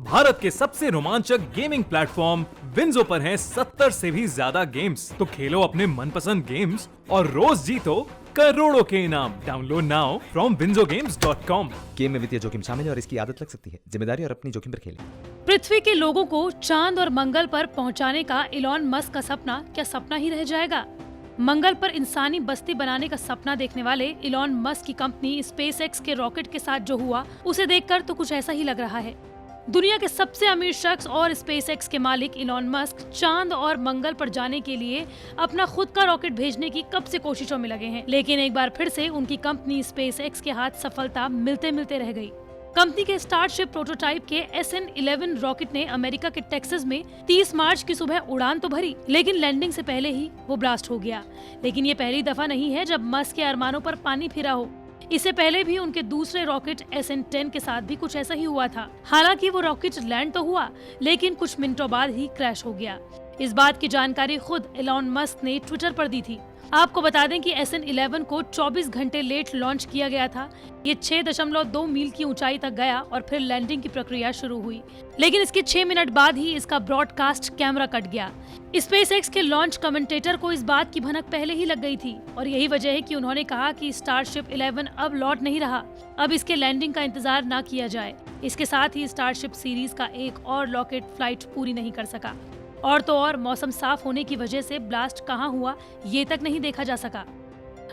भारत के सबसे रोमांचक गेमिंग प्लेटफॉर्म विंजो पर हैं 70 से भी ज्यादा गेम्स। तो खेलो अपने मनपसंद गेम्स और रोज जीतो करोड़ों के इनाम। Download now from winzogames.com। Game में वित्तीय जोखिम शामिल है और इसकी आदत लग सकती है। जिम्मेदारी और अपनी जोखिम पर खेलें। पृथ्वी के लोगों को चांद और मंगल पर पहुंचाने का इलॉन मस्क का सपना क्या सपना ही रह जाएगा? मंगल पर इंसानी बस्ती बनाने का सपना देखने वाले इलॉन मस्क की कंपनी स्पेसएक्स के रॉकेट के साथ जो हुआ, उसे देखकर तो कुछ ऐसा ही लग रहा है। दुनिया के सबसे अमीर शख्स और स्पेसएक्स के मालिक इलॉन मस्क चांद और मंगल पर जाने के लिए अपना खुद का रॉकेट भेजने की कब से कोशिशों में लगे हैं, लेकिन एक बार फिर से उनकी कंपनी स्पेसएक्स के हाथ सफलता मिलते मिलते रह गई। कंपनी के स्टारशिप प्रोटोटाइप के SN-11 रॉकेट ने अमेरिका के टेक्सास में 30 मार्च की सुबह उड़ान तो भरी, लेकिन लैंडिंग से पहले ही वो ब्लास्ट हो गया। लेकिन ये पहली दफा नहीं है जब मस्क के अरमानों पर पानी फिरा हो। इससे पहले भी उनके दूसरे रॉकेट SN-10 के साथ भी कुछ ऐसा ही हुआ था। हालांकि वो रॉकेट लैंड तो हुआ, लेकिन कुछ मिनटों बाद ही क्रैश हो गया। इस बात की जानकारी खुद इलॉन मस्क ने ट्विटर पर दी थी। आपको बता दें कि SN-11 को 24 घंटे लेट लॉन्च किया गया था। ये 6.2 मील की ऊंचाई तक गया और फिर लैंडिंग की प्रक्रिया शुरू हुई, लेकिन इसके 6 मिनट बाद ही इसका ब्रॉडकास्ट कैमरा कट गया। स्पेसएक्स के लॉन्च कमेंटेटर को इस बात की भनक पहले ही लग गई थी और यही वजह है कि उन्होंने कहा कि स्टारशिप 11 अब लौट नहीं रहा, अब इसके लैंडिंग का इंतजार ना किया जाए। इसके साथ ही स्टारशिप सीरीज का एक और रॉकेट फ्लाइट पूरी नहीं कर सका। और तो और मौसम साफ होने की वजह से ब्लास्ट कहां हुआ ये तक नहीं देखा जा सका।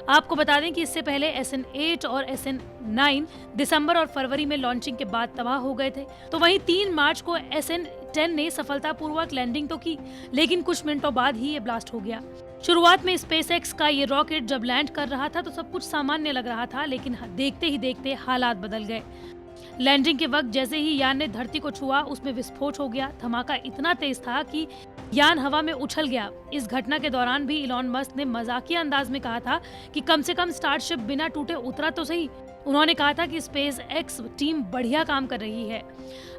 आपको बता दें कि इससे पहले SN-8 और SN-9 दिसंबर और फरवरी में लॉन्चिंग के बाद तबाह हो गए थे। तो वहीं 3 मार्च को SN-10 ने सफलतापूर्वक लैंडिंग तो की, लेकिन कुछ मिनटों बाद ही ये ब्लास्ट हो गया। शुरुआत में स्पेसएक्स का ये रॉकेट जब लैंड कर रहा था तो सब कुछ सामान्य लग रहा था, लेकिन देखते ही देखते हालात बदल गए। लैंडिंग के वक्त जैसे ही यान ने धरती को छुआ, उसमें विस्फोट हो गया। धमाका इतना तेज था कि यान हवा में उछल गया। इस घटना के दौरान भी इलॉन मस्क ने मजाकिया अंदाज में कहा था कि कम से कम स्टारशिप बिना टूटे उतरा तो सही। उन्होंने कहा था कि स्पेसएक्स टीम बढ़िया काम कर रही है।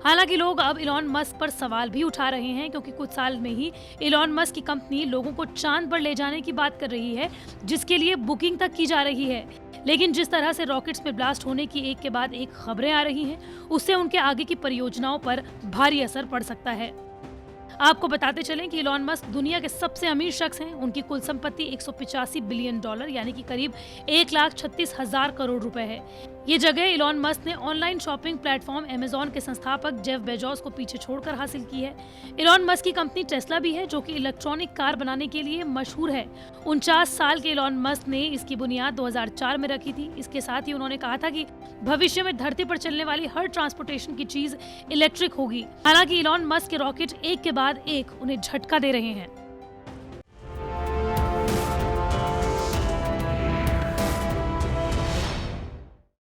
हालांकि लोग अब इलॉन मस्क पर सवाल भी उठा रहे हैं, क्योंकि कुछ साल में ही इलॉन मस्क की कंपनी लोगों को चांद पर ले जाने की बात कर रही है, जिसके लिए बुकिंग तक की जा रही है। लेकिन जिस तरह से रॉकेट्स में ब्लास्ट होने की एक के बाद एक खबरें आ रही हैं, उससे उनके आगे की परियोजनाओं पर भारी असर पड़ सकता है। आपको बताते चलें कि इलॉन मस्क दुनिया के सबसे अमीर शख्स हैं। उनकी कुल संपत्ति $185 बिलियन यानी कि करीब 1,36,000 करोड़ रुपए है। ये जगह इलॉन मस्क ने ऑनलाइन शॉपिंग प्लेटफॉर्म अमेज़न के संस्थापक जेफ बेजोस को पीछे छोड़कर हासिल की है। इलॉन मस्क की कंपनी टेस्ला भी है, जो कि इलेक्ट्रॉनिक कार बनाने के लिए मशहूर है। 49 साल के इलॉन मस्क ने इसकी बुनियाद 2004 में रखी थी। इसके साथ ही उन्होंने कहा था कि भविष्य में धरती पर चलने वाली हर ट्रांसपोर्टेशन की चीज इलेक्ट्रिक होगी। हालांकि इलॉन मस्क के रॉकेट एक के बाद एक उन्हें झटका दे रहे हैं।